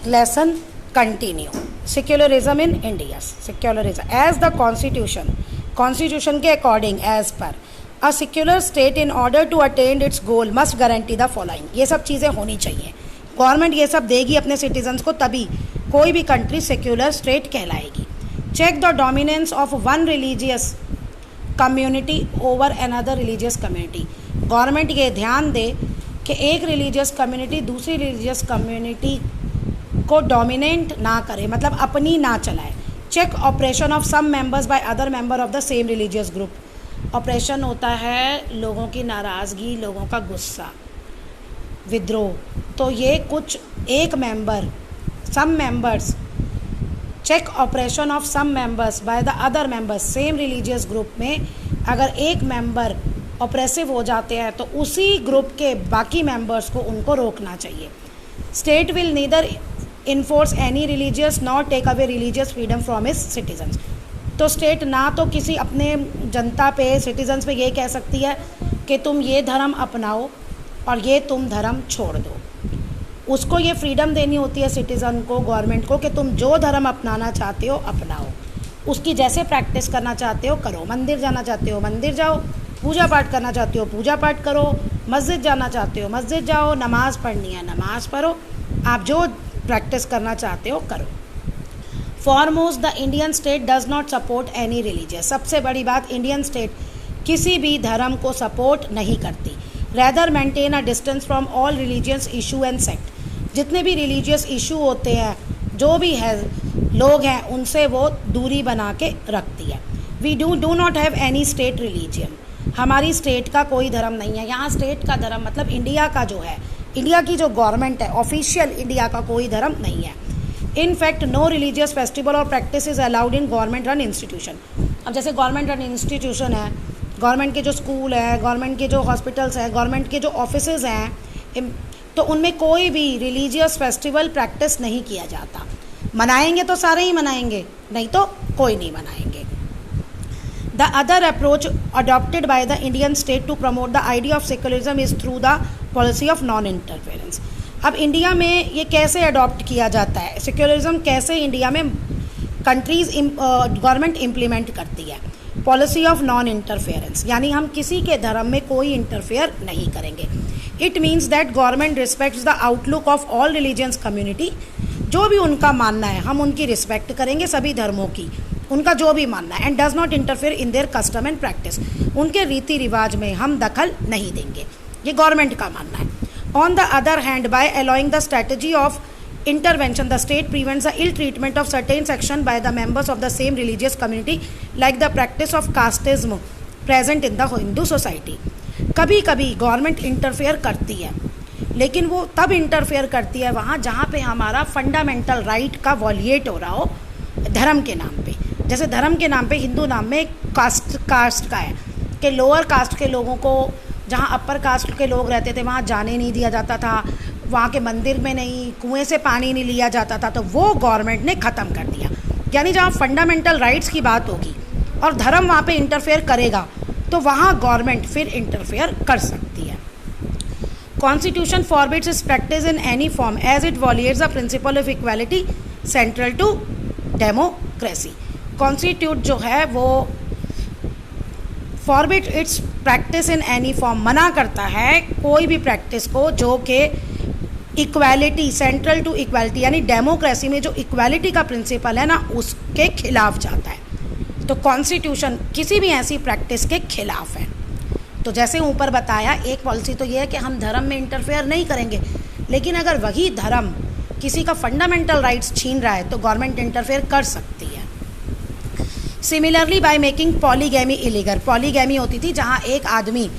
lesson continue. Secularism in India. Secularism as the constitution के according as per a secular state in order to attain its goal must guarantee the following. ये सब चीज़ें होनी चाहिए. Government ये सब देगी अपने सिटीजन्स को, तभी कोई भी कंट्री सेक्युलर स्टेट कहलाएगी. Check the dominance of one religious community over another religious community. Government ये ध्यान दे कि एक रिलीजियस कम्युनिटी दूसरी रिलीजियस कम्युनिटी को डोमिनेट ना करे, मतलब अपनी ना चलाए. Check operation of some members by other member of the same religious group. Operation होता है लोगों की नाराज़गी, लोगों का गुस्सा, विद्रोह. तो ये कुछ एक member, some members, check operation of some members by the other members same religious group में अगर एक मेंबर ऑपरेसिव हो जाते हैं तो उसी ग्रुप के बाकी मेंबर्स को उनको रोकना चाहिए. State will neither enforce any religious nor take away religious freedom from his citizens. तो स्टेट ना तो किसी अपने जनता पे, सिटीजन्स पे ये कह सकती है कि तुम ये धर्म अपनाओ और ये तुम धर्म छोड़ दो. उसको ये फ्रीडम देनी होती है सिटीज़न को, गवर्नमेंट को, कि तुम जो धर्म अपनाना चाहते हो अपनाओ, उसकी जैसे प्रैक्टिस करना चाहते हो करो. मंदिर जाना चाहते हो मंदिर जाओ, पूजा पाठ करना चाहते हो पूजा पाठ करो, मस्जिद जाना चाहते हो मस्जिद जाओ, नमाज़ पढ़नी है नमाज़ पढ़ो, आप जो प्रैक्टिस करना चाहते हो करो. Foremost the Indian state does not support any religious. सबसे बड़ी बात, इंडियन स्टेट किसी भी धर्म को सपोर्ट नहीं करती. Rather maintain a distance from all religious issue and sect. जितने भी रिलीजियस इशू होते हैं, जो भी है लोग हैं, उनसे वो दूरी बना के रखती है. We do not have any state religion. हमारी स्टेट का कोई धर्म नहीं है. यहाँ स्टेट का धर्म मतलब इंडिया का जो है, इंडिया की जो गवर्नमेंट है, ऑफिशियल इंडिया का कोई धर्म नहीं है. In fact no religious festival और practice is allowed in government run institution. अब जैसे गवर्नमेंट रन इंस्टीट्यूशन है, गवर्नमेंट के जो स्कूल है, गवर्नमेंट के जो हॉस्पिटल्स हैं, गवर्नमेंट के जो ऑफिसेज हैं, तो उनमें कोई भी रिलीजियस फेस्टिवल प्रैक्टिस नहीं किया जाता. मनाएंगे तो सारे ही मनाएंगे, नहीं तो कोई नहीं मनाएंगे. The other approach adopted by the Indian state to promote the idea of secularism is through the policy of non interference. अब इंडिया में ये कैसे अडॉप्ट किया जाता है, सेक्युलरिज्म कैसे इंडिया में कंट्रीज गवर्नमेंट इम्प्लीमेंट करती है. पॉलिसी ऑफ नॉन इंटरफेरेंस, यानी हम किसी के धर्म में कोई इंटरफेयर नहीं करेंगे. It means that government respects the outlook of all religions community. जो भी उनका मानना है हम उनकी रिस्पेक्ट करेंगे, सभी धर्मों की, उनका जो भी मानना है. And does not interfere in their custom and practice. उनके रीति रिवाज में हम दखल नहीं देंगे, ये गवर्नमेंट का मानना है. On the other hand, by allowing the strategy of intervention, the state prevents the ill treatment of certain section by the members of the same religious community, like the practice of casteism present in the Hindu society. कभी कभी government interfere करती है, लेकिन वो तब interfere करती है वहाँ जहाँ पे हमारा फंडामेंटल राइट का वॉलिएट हो रहा हो धर्म के नाम पे. जैसे धर्म के नाम पे, हिंदू नाम में कास्ट का है कि लोअर कास्ट के लोगों को, जहाँ अपर कास्ट के लोग रहते थे वहाँ जाने नहीं दिया जाता था, वहाँ के मंदिर में नहीं, कुएं से पानी नहीं लिया जाता था, तो वो गवर्नमेंट ने ख़त्म कर दिया. यानी जहाँ फंडामेंटल राइट्स की बात होगी और धर्म वहाँ पे इंटरफेयर करेगा तो वहाँ गवर्नमेंट फिर इंटरफेयर कर सकती है. कॉन्स्टिट्यूशन फॉरबिड्स इस practice in any form as it violates the principle of equality central to democracy. Constitute जो है वो forbid its practice in any form, मना करता है कोई भी प्रैक्टिस को जो कि इक्वालिटी, सेंट्रल टू इक्वालिटी, यानी डेमोक्रेसी में जो इक्वालिटी का प्रिंसिपल है ना, उसके खिलाफ जाता है. तो कॉन्स्टिट्यूशन किसी भी ऐसी प्रैक्टिस के खिलाफ है. तो जैसे ऊपर बताया, एक पॉलिसी तो ये है कि हम धर्म में इंटरफेयर नहीं करेंगे, लेकिन अगर वही धर्म किसी का फंडामेंटल राइट्स छीन रहा है तो गवर्नमेंट इंटरफेयर कर सकती है. Similarly by making polygamy illegal. Polygamy होती थी जहाँ एक आदमी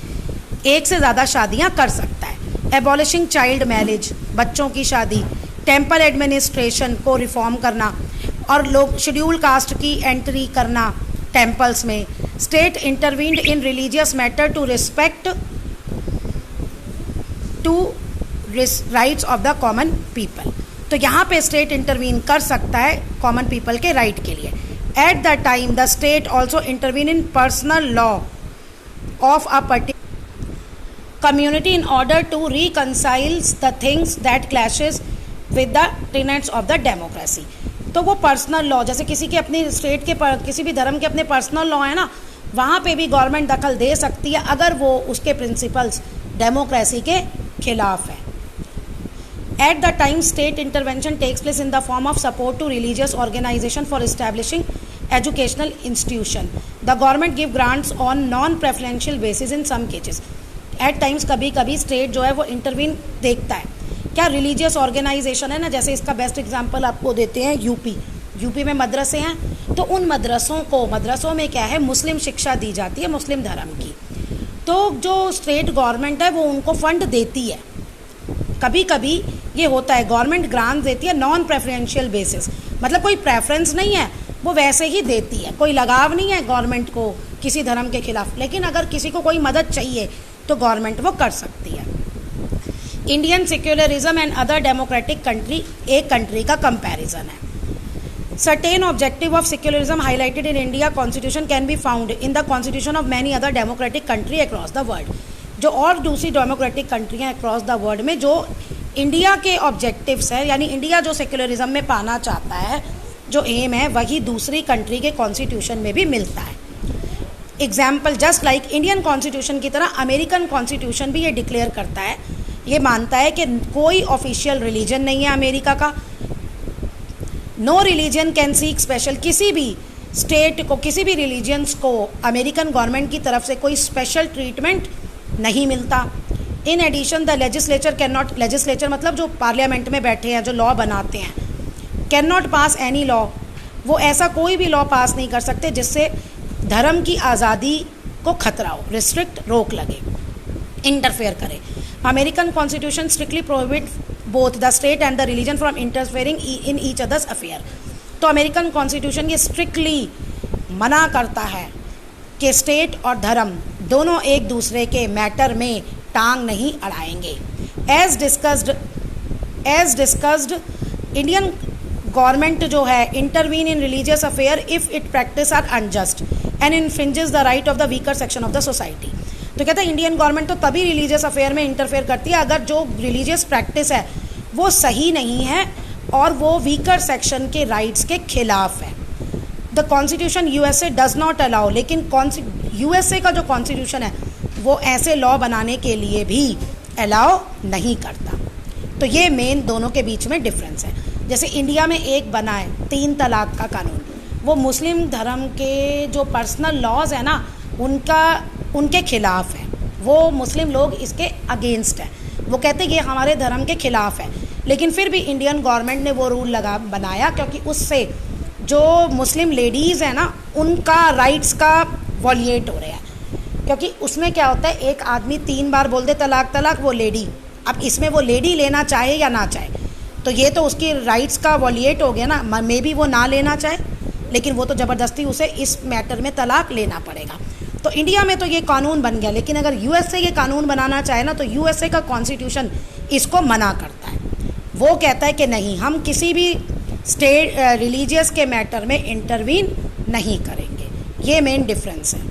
एक से ज़्यादा शादियाँ कर सकता है. एबॉलिशिंग चाइल्ड मैरिज, बच्चों की शादी. टेम्पल एडमिनिस्ट्रेशन को रिफॉर्म करना और लोग शेड्यूल कास्ट की एंट्री करना टेम्पल्स में. State intervened in religious matter to respect to rights of the common people. तो यहाँ पे स्टेट इंटरवीन कर सकता है कॉमन पीपल के राइट के लिए. At the time, the state also intervene in personal law of a particular community in order to reconcile the things that clashes with the tenets of the democracy. तो वो personal law, जैसे किसी के अपनी state के किसी भी धर्म के अपने पर्सनल लॉ है ना, वहाँ पे भी गवर्नमेंट दखल दे सकती है अगर वो उसके प्रिंसिपल्स डेमोक्रेसी के खिलाफ है। At the time, state intervention takes place in the form of support to religious organization for establishing educational institution. The government give grants on non-preferential basis in some cases. At times कभी कभी state जो है वो intervene देखता है। क्या religious organisation है ना, जैसे इसका बेस्ट एग्जांपल आपको देते हैं यूपी में मदरसे हैं, तो उन मदरसों में क्या है, मुस्लिम शिक्षा दी जाती है, मुस्लिम धर्म की। तो जो स्टेट गवर्नमेंट है वो उनको फंड देती है। कभी कभी ये होता है, गवर्नमेंट ग्रांट देती है नॉन प्रेफरेंशियल बेसिस, मतलब कोई प्रेफरेंस नहीं है, वो वैसे ही देती है, कोई लगाव नहीं है गवर्नमेंट को किसी धर्म के खिलाफ। लेकिन अगर किसी को कोई मदद चाहिए तो गवर्नमेंट वो कर सकती है। Indian secularism and other democratic country, एक कंट्री का कंपैरिजन है। Certain objective of secularism highlighted in India Constitution can be found in the constitution of many other democratic country across the world. जो और दूसरी डेमोक्रेटिक कंट्रियाँ अक्रॉस द वर्ल्ड में जो India के objectives है, यानी इंडिया जो सेक्युलरिज्म में पाना चाहता है, जो एम है, वही दूसरी कंट्री के कॉन्स्टिट्यूशन में भी मिलता है। Example, just like Indian constitution की तरह अमेरिकन कॉन्स्टिट्यूशन भी ये डिक्लेयर करता है, ये मानता है कि कोई ऑफिशियल रिलीजन नहीं है अमेरिका का। No religion can seek special, किसी भी स्टेट को, किसी भी रिलीजन्स को अमेरिकन गवर्नमेंट की तरफ से कोई स्पेशल ट्रीटमेंट नहीं मिलता। In addition the legislature can not, legislature मतलब जो पार्लियामेंट में बैठे हैं, जो लॉ बनाते हैं, can not pass any law, वो ऐसा कोई भी लॉ पास नहीं कर सकते जिससे धर्म की आज़ादी को खतरा हो, रिस्ट्रिक्ट, रोक लगे, इंटरफेयर करे। American constitution strictly prohibit both the state and the religion from interfering in each others affair. तो अमेरिकन कॉन्स्टिट्यूशन ये स्ट्रिक्टली मना करता है कि स्टेट और धर्म दोनों एक दूसरे के मैटर में टांग नहीं अड़ाएंगे। एज डिस्कस्ड इंडियन गवर्नमेंट जो है intervene in religious affair if it practice are unjust and infringes the right of the weaker section of the society. तो कहता है इंडियन गवर्नमेंट तो तभी रिलीजियस अफेयर में इंटरफेयर करती है अगर जो रिलीजियस प्रैक्टिस है वो सही नहीं है और वो वीकर सेक्शन के राइट्स के खिलाफ है। The constitution USA does not allow, लेकिन यूएसए का जो कॉन्स्टिट्यूशन है वो ऐसे लॉ बनाने के लिए भी अलाउ नहीं करता। तो ये मेन दोनों के बीच में डिफरेंस है। जैसे इंडिया में एक बना है 3 तलाक का कानून, वो मुस्लिम धर्म के जो पर्सनल लॉज है ना उनके खिलाफ है, वो मुस्लिम लोग इसके अगेंस्ट है, वो कहते हैं ये हमारे धर्म के खिलाफ है। लेकिन फिर भी इंडियन गवर्नमेंट ने वो रूल बनाया क्योंकि उससे जो मुस्लिम लेडीज़ हैं ना उनका राइट्स का वॉलिएट हो रहा है। क्योंकि उसमें क्या होता है, एक आदमी 3 बार बोल दे तलाक तलाक, वो लेडी, अब इसमें वो लेडी लेना चाहे या ना चाहे तो ये तो उसकी राइट्स का वॉलिएट हो गया ना, मे बी वो ना लेना चाहे लेकिन वो तो ज़बरदस्ती उसे इस मैटर में तलाक लेना पड़ेगा। तो इंडिया में तो ये कानून बन गया, लेकिन अगर यूएसए ये कानून बनाना चाहे ना तो यूएसए का कॉन्स्टिट्यूशन इसको मना करता है। वो कहता है कि नहीं, हम किसी भी स्टेट रिलीजियस के मैटर में इंटरवीन नहीं करेंगे। ये मेन डिफरेंस है।